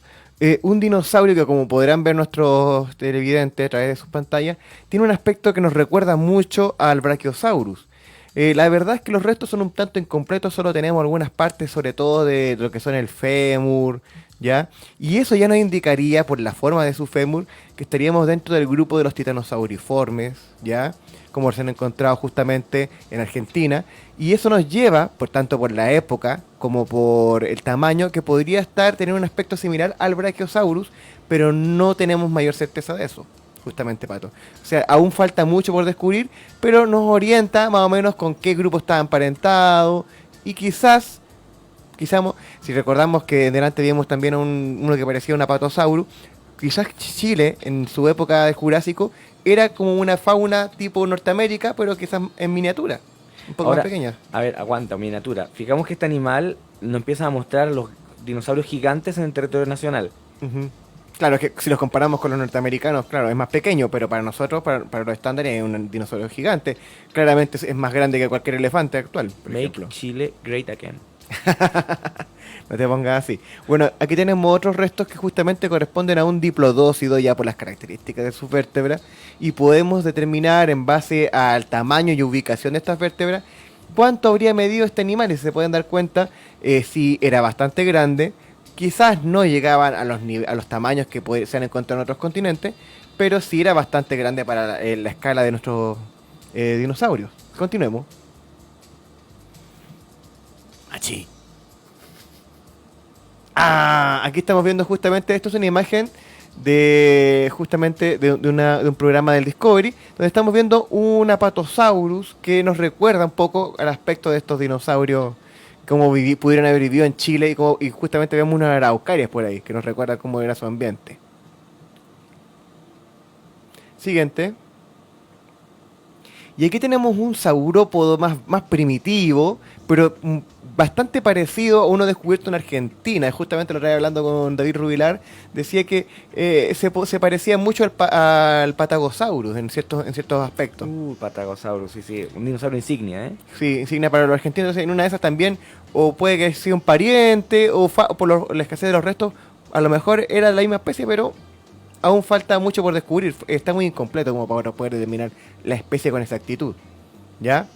un dinosaurio que, como podrán ver nuestros televidentes a través de sus pantallas, tiene un aspecto que nos recuerda mucho al Brachiosaurus. La verdad es que los restos son un tanto incompletos, solo tenemos algunas partes, sobre todo de lo que son el fémur, ¿ya? Y eso ya nos indicaría, por la forma de su fémur, que estaríamos dentro del grupo de los titanosauriformes, ¿ya? Como se han encontrado justamente en Argentina. Y eso nos lleva, por tanto por la época, como por el tamaño, que podría tener un aspecto similar al Brachiosaurus, pero no tenemos mayor certeza de eso. Justamente, Pato. O sea, aún falta mucho por descubrir, pero nos orienta más o menos con qué grupo está emparentado. Y quizás, si recordamos que delante vimos también uno que parecía un apatosaurus, quizás Chile, en su época de Jurásico, era como una fauna tipo Norteamérica, pero quizás en miniatura, un poco Ahora, más pequeña. A ver, aguanta, miniatura. Fijamos que este animal nos empieza a mostrar los dinosaurios gigantes en el territorio nacional. Ujú. Claro, es que si los comparamos con los norteamericanos, claro, es más pequeño, pero para nosotros, para los estándares, es un dinosaurio gigante. Claramente es más grande que cualquier elefante actual, por Make ejemplo. Chile great again. No te pongas así. Bueno, aquí tenemos otros restos que justamente corresponden a un diplodócido ya por las características de sus vértebras y podemos determinar en base al tamaño y ubicación de estas vértebras cuánto habría medido este animal y se pueden dar cuenta si era bastante grande. Quizás no llegaban a los tamaños que se han encontrado en otros continentes, pero sí era bastante grande para la escala de nuestros dinosaurios. Continuemos. Achí. Ah, aquí estamos viendo justamente, esto es una imagen de un programa del Discovery, donde estamos viendo un Apatosaurus que nos recuerda un poco al aspecto de estos dinosaurios, cómo pudieron haber vivido en Chile y justamente vemos unas araucarias por ahí, que nos recuerda cómo era su ambiente. Siguiente. Y aquí tenemos un saurópodo más primitivo, pero bastante parecido a uno descubierto en Argentina. Justamente lo estaba hablando con David Rubilar. Decía que se parecía mucho al Patagosaurus en ciertos aspectos. Patagosaurus, sí. Un dinosaurio insignia, ¿eh? Sí, insignia para los argentinos. En una de esas también, o puede que haya sido un pariente, o por la escasez de los restos, a lo mejor era la misma especie, pero aún falta mucho por descubrir. Está muy incompleto como para poder determinar la especie con exactitud. ¿Ya?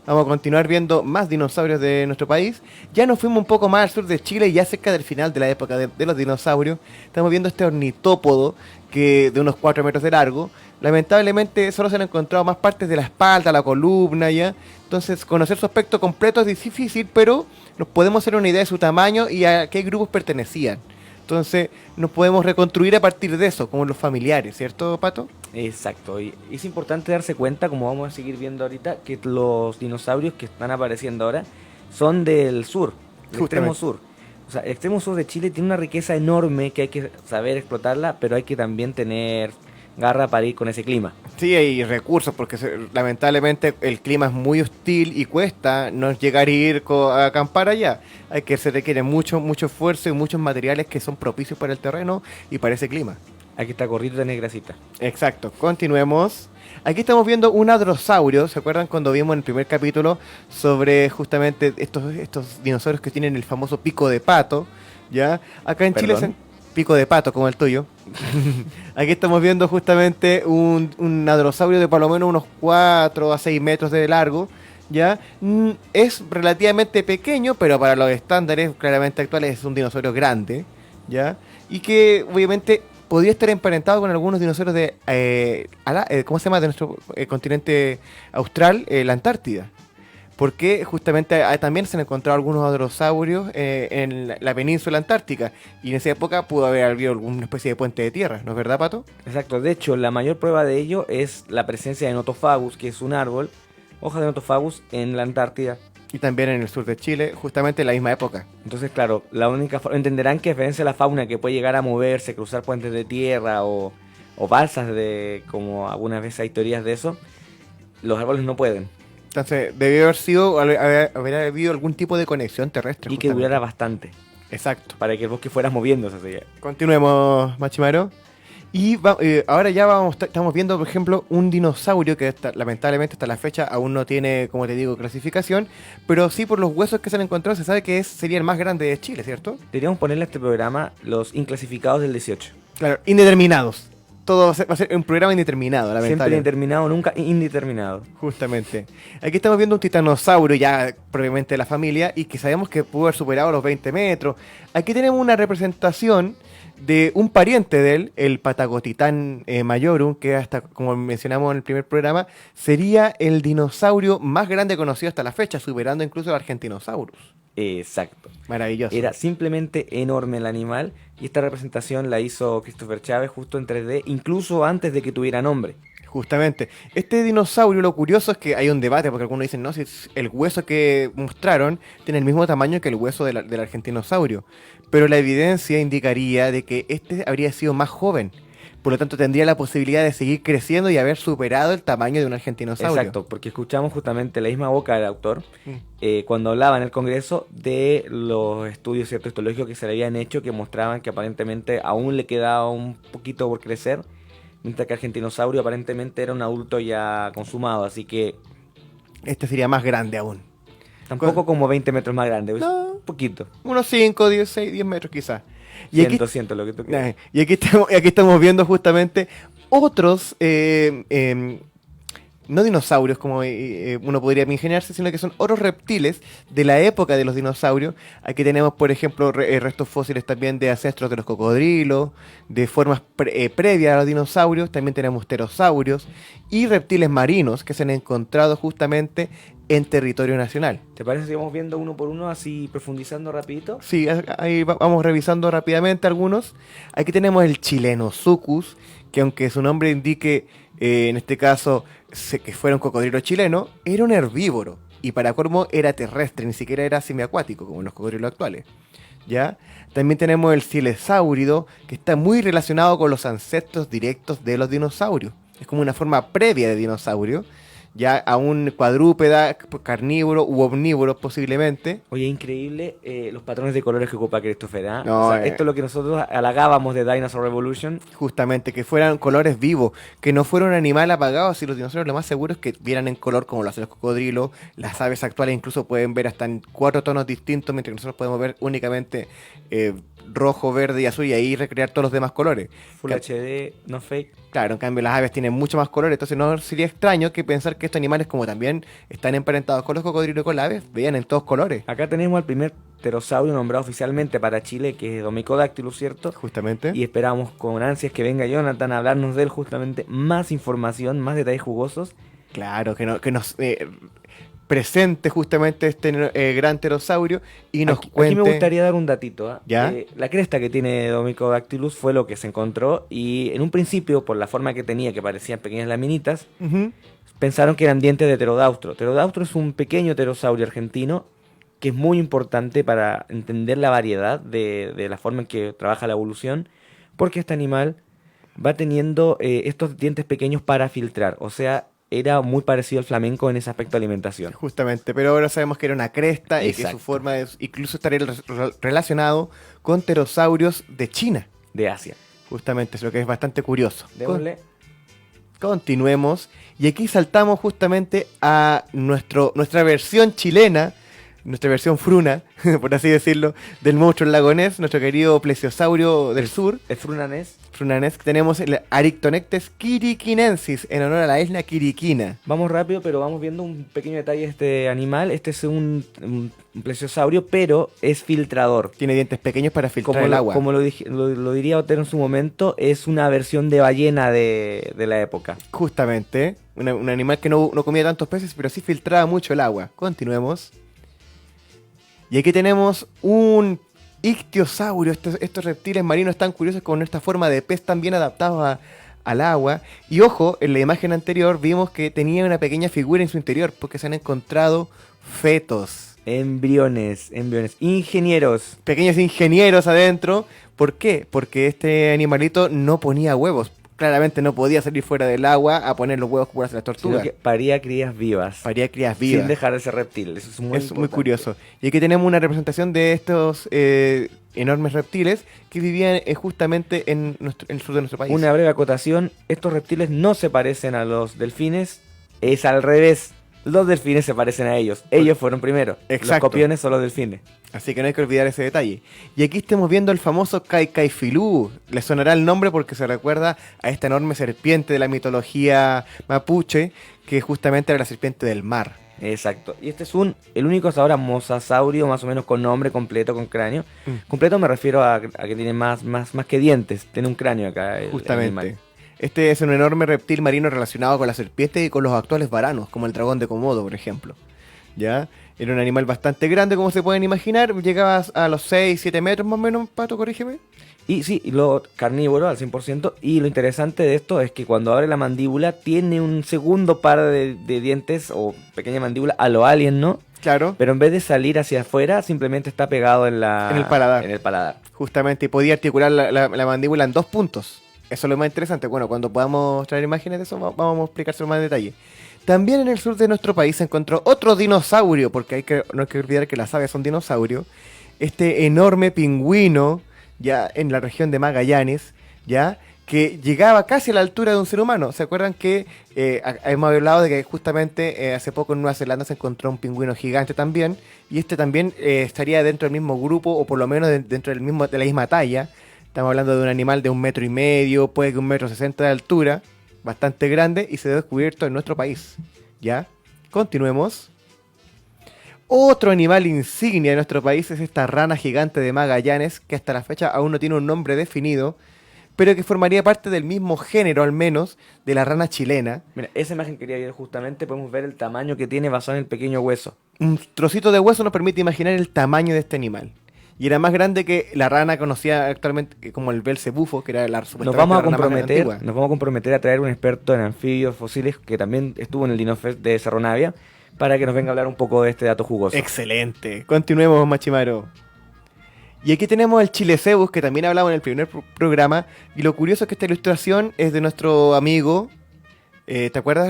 Vamos a continuar viendo más dinosaurios de nuestro país. Ya nos fuimos un poco más al sur de Chile, ya cerca del final de la época de los dinosaurios. Estamos viendo este ornitópodo de unos 4 metros de largo. Lamentablemente solo se han encontrado más partes de la espalda, la columna, ¿ya? Entonces conocer su aspecto completo es difícil, pero nos podemos hacer una idea de su tamaño y a qué grupos pertenecían. Entonces nos podemos reconstruir a partir de eso, como los familiares, ¿cierto, Pato? Exacto, y es importante darse cuenta, como vamos a seguir viendo ahorita, que los dinosaurios que están apareciendo ahora son del sur, del extremo sur. O sea, el extremo sur de Chile tiene una riqueza enorme que hay que saber explotarla, pero hay que también tener garra para ir con ese clima. Sí, hay recursos, porque lamentablemente el clima es muy hostil y cuesta no llegar a ir a acampar allá. Se requiere mucho esfuerzo y muchos materiales que son propicios para el terreno y para ese clima. Aquí está Gorrito de Negracita. Exacto, continuemos. Aquí estamos viendo un hadrosaurio. ¿Se acuerdan cuando vimos en el primer capítulo sobre justamente estos dinosaurios que tienen el famoso pico de pato? ¿Ya? Acá en Chile pico de pato, como el tuyo. Aquí estamos viendo justamente un hadrosaurio de por lo menos unos 4 a 6 metros de largo. ¿Ya? Es relativamente pequeño, pero para los estándares claramente actuales es un dinosaurio grande. ¿Ya? Y que obviamente podría estar emparentado con algunos dinosaurios ¿cómo se llama? De nuestro continente austral, la Antártida. Porque justamente también se han encontrado algunos hadrosaurios en la península antártica. Y en esa época pudo haber habido alguna especie de puente de tierra, ¿no es verdad, Pato? Exacto, de hecho la mayor prueba de ello es la presencia de Nothofagus, que es un árbol, hoja de Nothofagus en la Antártida. Y también en el sur de Chile, justamente en la misma época. Entonces, claro, la única entenderán que a diferencia de la fauna que puede llegar a moverse, cruzar puentes de tierra o balsas, como algunas veces hay teorías de eso, los árboles no pueden. Entonces, debió haber habido algún tipo de conexión terrestre. Y que durara bastante. Exacto. Para que el bosque fuera moviéndose. Así. Continuemos, Machimaro. Y ahora ya estamos viendo, por ejemplo, un dinosaurio que lamentablemente hasta la fecha aún no tiene, como te digo, clasificación, pero sí por los huesos que se han encontrado se sabe que sería el más grande de Chile, ¿cierto? Deberíamos ponerle a este programa los inclasificados del 18. Claro, indeterminados. Todo va a ser un programa indeterminado, lamentablemente. Siempre indeterminado, nunca indeterminado. Justamente. Aquí estamos viendo un titanosaurio ya propiamente de la familia y que sabemos que pudo haber superado los 20 metros. Aquí tenemos una representación de un pariente de él, el Patagotitán majorum, que hasta, como mencionamos en el primer programa, sería el dinosaurio más grande conocido hasta la fecha, superando incluso al Argentinosaurus. Exacto. Maravilloso. Era simplemente enorme el animal y esta representación la hizo Christopher Chávez justo en 3D, incluso antes de que tuviera nombre. Justamente. Este dinosaurio, lo curioso es que hay un debate, porque algunos dicen, no, si el hueso que mostraron tiene el mismo tamaño que el hueso del argentinosaurio. Pero la evidencia indicaría de que este habría sido más joven. Por lo tanto, tendría la posibilidad de seguir creciendo y haber superado el tamaño de un argentinosaurio. Exacto, porque escuchamos justamente la misma boca del autor Mm. cuando hablaba en el Congreso de los estudios cierto histológicos que se le habían hecho que mostraban que aparentemente aún le quedaba un poquito por crecer, mientras que el argentinosaurio aparentemente era un adulto ya consumado, así que Este sería más grande aún. tampoco como 20 metros más grande, es No. un poquito. Unos 5, 10, 6, 10 metros quizás. Y aquí, Siento lo que tú quieras. y aquí estamos viendo justamente otros, no dinosaurios como uno podría imaginarse, sino que son otros reptiles de la época de los dinosaurios. Aquí tenemos, por ejemplo, restos fósiles también de ancestros de los cocodrilos, de formas previas a los dinosaurios. También tenemos pterosaurios y reptiles marinos que se han encontrado justamente en territorio nacional. ¿Te parece si vamos viendo uno por uno, así profundizando rapidito? Sí, ahí vamos revisando rápidamente algunos. Aquí tenemos el Chilenosuchus, que aunque su nombre indique, en este caso, que fuera un cocodrilo chileno, era un herbívoro. Y para colmo era terrestre, ni siquiera era semiacuático, como los cocodrilos actuales. ¿Ya? También tenemos el Silesáurido, que está muy relacionado con los ancestros directos de los dinosaurios. Es como una forma previa de dinosaurio, ya a un cuadrúpeda, carnívoro u omnívoro posiblemente. Oye, increíble los patrones de colores que ocupa Christopher, ¿ah? No, O sea, esto es lo que nosotros halagábamos de Dinosaur Revolution. Justamente, que fueran colores vivos, que no fuera un animal apagado. Si los dinosaurios lo más seguro es que vieran en color como lo hacen los cocodrilos. Las aves actuales incluso pueden ver hasta en 4 tonos distintos, mientras que nosotros podemos ver únicamente rojo, verde y azul, y ahí recrear todos los demás colores. Full Ca- HD, no fake. Claro, en cambio las aves tienen mucho más colores, entonces no sería extraño que pensar que estos animales, como también están emparentados con los cocodrilos y con las aves, vean en todos colores. Acá tenemos al primer pterosaurio nombrado oficialmente para Chile, que es Domicodactylus, ¿cierto? Justamente. Y esperamos con ansias que venga Jonathan a hablarnos de él justamente más información, más detalles jugosos. Claro, que nos presente justamente este gran pterosaurio y nos Aquí cuente. me gustaría dar un datito. ¿Ah? ¿Ya? La cresta que tiene Domicodactylus fue lo que se encontró y en un principio, por la forma que tenía, que parecían pequeñas laminitas, Ujú. pensaron que eran dientes de pterodaustro. Pterodaustro es un pequeño pterosaurio argentino que es muy importante para entender la variedad de la forma en que trabaja la evolución, porque este animal va teniendo estos dientes pequeños para filtrar, o sea, era muy parecido al flamenco en ese aspecto de alimentación. Justamente, pero ahora sabemos que era una cresta y que su Exacto. forma incluso estaría relacionado con pterosaurios de China. De Asia. Justamente, es lo que es bastante curioso. Démosle. Continuemos. Y aquí saltamos justamente a nuestra versión chilena, nuestra versión fruna, por así decirlo, del monstruo del lago Ness, nuestro querido plesiosaurio del sur, Es frunanés. frunanes. Tenemos el Arictonectes quiriquinensis, en honor a la isla Quiriquina. Vamos rápido, pero vamos viendo un pequeño detalle de este animal. Este es un plesiosaurio, pero es filtrador. Tiene dientes pequeños para filtrar Como, el lo, agua. como lo diría Otero en su momento, es una versión de ballena de la época. Justamente, un animal que no comía tantos peces, pero sí filtraba mucho el agua. Continuemos. Y aquí tenemos un ictiosaurio. Estos reptiles marinos tan curiosos con esta forma de pez tan bien adaptados al agua. Y ojo, en la imagen anterior vimos que tenía una pequeña figura en su interior, porque se han encontrado fetos. Embriones, ingenieros. Pequeños ingenieros adentro. ¿Por qué? Porque este animalito no ponía huevos. Claramente no podía salir fuera del agua a poner los huevos como las Sino tortugas. que paría crías vivas. Paría crías vivas. Sin dejar de ser reptil. Eso es muy Es muy importante. curioso. Y aquí tenemos una representación de estos enormes reptiles que vivían justamente en el sur de nuestro país. Una breve acotación. Estos reptiles no se parecen a los delfines. Es al revés. Los delfines se parecen a ellos. Ellos fueron primero. Exacto. Los copiones son los delfines. Así que no hay que olvidar ese detalle. Y aquí estamos viendo el famoso Caicayfilú. Le sonará el nombre porque se recuerda a esta enorme serpiente de la mitología mapuche, que justamente era la serpiente del mar. Exacto. Y este es el único hasta ahora mosasaurio, más o menos con nombre completo, con cráneo. Mm. Completo me refiero a que tiene más que dientes. Tiene un cráneo acá. El Justamente. animal. Este es un enorme reptil marino relacionado con la serpiente y con los actuales varanos, como el dragón de Komodo, por ejemplo. ¿Ya? Era un animal bastante grande, como se pueden imaginar. Llegaba a los 6, 7 metros más o menos, Pato, corrígeme. Y sí, lo carnívoro al 100%. Y lo interesante de esto es que cuando abre la mandíbula tiene un segundo par de dientes o pequeña mandíbula a lo alien, ¿no? Claro, Pero en vez de salir hacia afuera, simplemente está pegado en En el paladar. En el paladar. justamente, y podía articular la mandíbula en 2 puntos. Eso es lo más interesante. Bueno, cuando podamos traer imágenes de eso, vamos a explicárselo más en detalle. También en el sur de nuestro país se encontró otro dinosaurio, porque no hay que olvidar que las aves son dinosaurios. Este enorme pingüino, ya en la región de Magallanes, ya, que llegaba casi a la altura de un ser humano. ¿Se acuerdan que hemos hablado de que justamente hace poco en Nueva Zelanda se encontró un pingüino gigante también? Y este también estaría dentro del mismo grupo, o por lo menos dentro de la misma talla. Estamos hablando de un animal de 1,5 metros, puede que 1,60 metros de altura, bastante grande, y se ha descubierto en nuestro país. ¿Ya? Continuemos. Otro animal insignia de nuestro país es esta rana gigante de Magallanes, que hasta la fecha aún no tiene un nombre definido, pero que formaría parte del mismo género, al menos, de la rana chilena. Mira, esa imagen quería ver justamente, podemos ver el tamaño que tiene basado en el pequeño hueso. Un trocito de hueso nos permite imaginar el tamaño de este animal. Y era más grande que la rana conocida actualmente como el belcebufo, que era la Nos vamos a rana más antigua. comprometer a traer un experto en anfibios fósiles que también estuvo en el Dinofest de Cerro Navia para que nos venga a hablar un poco de este dato jugoso. Excelente. Continuemos, Machimaro. Y aquí tenemos el Chilecebus, que también hablamos en el primer programa. Y lo curioso es que esta ilustración es de nuestro amigo. ¿Te acuerdas?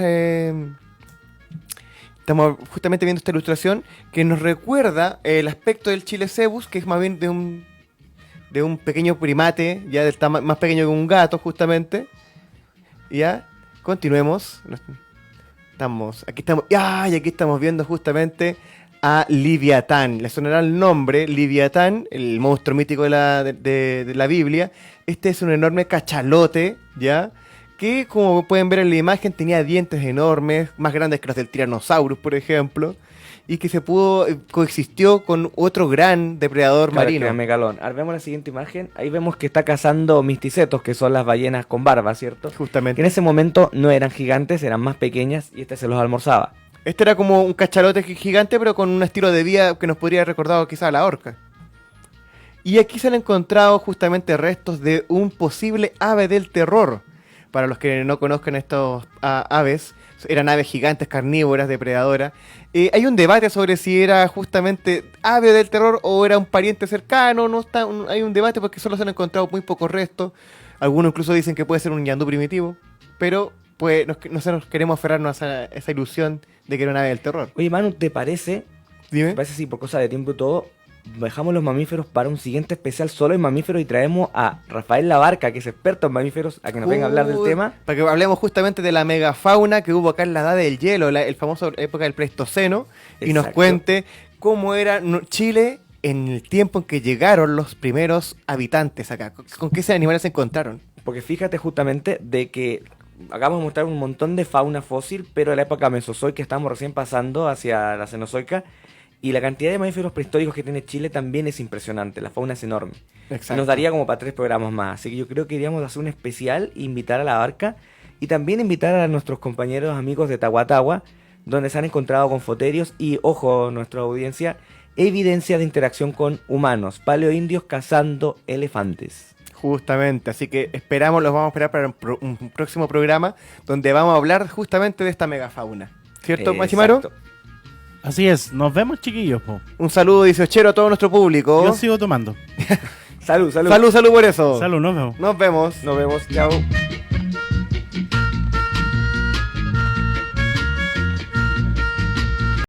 Estamos justamente viendo esta ilustración que nos recuerda el aspecto del Chilecebus, que es más bien de un pequeño primate, ya más pequeño que un gato, justamente. Ya, continuemos. Aquí estamos. Y aquí estamos viendo justamente a Liviatán. Le sonará el nombre, Liviatán, el monstruo mítico de la Biblia. Este es un enorme cachalote, ¿ya? Que, como pueden ver en la imagen, tenía dientes enormes, más grandes que los del Tyrannosaurus, por ejemplo, y que coexistió con otro gran depredador marino. Que era megalón. Ahora vemos la siguiente imagen. Ahí vemos que está cazando misticetos, que son las ballenas con barba, ¿cierto? Justamente. Que en ese momento no eran gigantes, eran más pequeñas y este se los almorzaba. Este era como un cachalote gigante, pero con un estilo de vida que nos podría haber recordado quizá a la orca. Y aquí se han encontrado justamente restos de un posible ave del terror. Para los que no conozcan estos aves, eran aves gigantes, carnívoras, depredadoras. Hay un debate sobre si era justamente ave del terror o era un pariente cercano. Hay un debate porque solo se han encontrado muy pocos restos. Algunos incluso dicen que puede ser un ñandú primitivo. Pero pues nosotros queremos aferrarnos a esa ilusión de que era un ave del terror. Oye, Manu, ¿te parece? Dime. ¿Te parece si por cosa de tiempo y todo dejamos los mamíferos para un siguiente especial solo en mamíferos y traemos a Rafael Labarca, que es experto en mamíferos, a que nos venga a hablar del tema? Para que hablemos justamente de la megafauna que hubo acá en la Edad del Hielo, el famoso época del Pleistoceno, y nos cuente cómo era Chile en el tiempo en que llegaron los primeros habitantes acá. ¿Con qué animales se encontraron? Porque fíjate justamente de que acabamos de mostrar un montón de fauna fósil, pero en la época mesozoica estamos recién pasando hacia la cenozoica. Y la cantidad de mamíferos prehistóricos que tiene Chile también es impresionante, la fauna es enorme. Exacto. Y nos daría como para 3 programas más, así que yo creo que iríamos a hacer un especial, invitar a la barca y también invitar a nuestros compañeros amigos de Tahuatahua, donde se han encontrado con foterios y, ojo, nuestra audiencia, evidencia de interacción con humanos, paleoindios cazando elefantes. Justamente, así que los vamos a esperar para un próximo programa donde vamos a hablar justamente de esta megafauna. ¿Cierto, Machimaro? Exacto. Así es, nos vemos, chiquillos, po. Un saludo 18ero a todo nuestro público. Yo sigo tomando. Salud, salud. Salud por eso. Salud, nos vemos. Nos vemos. Nos vemos, chao.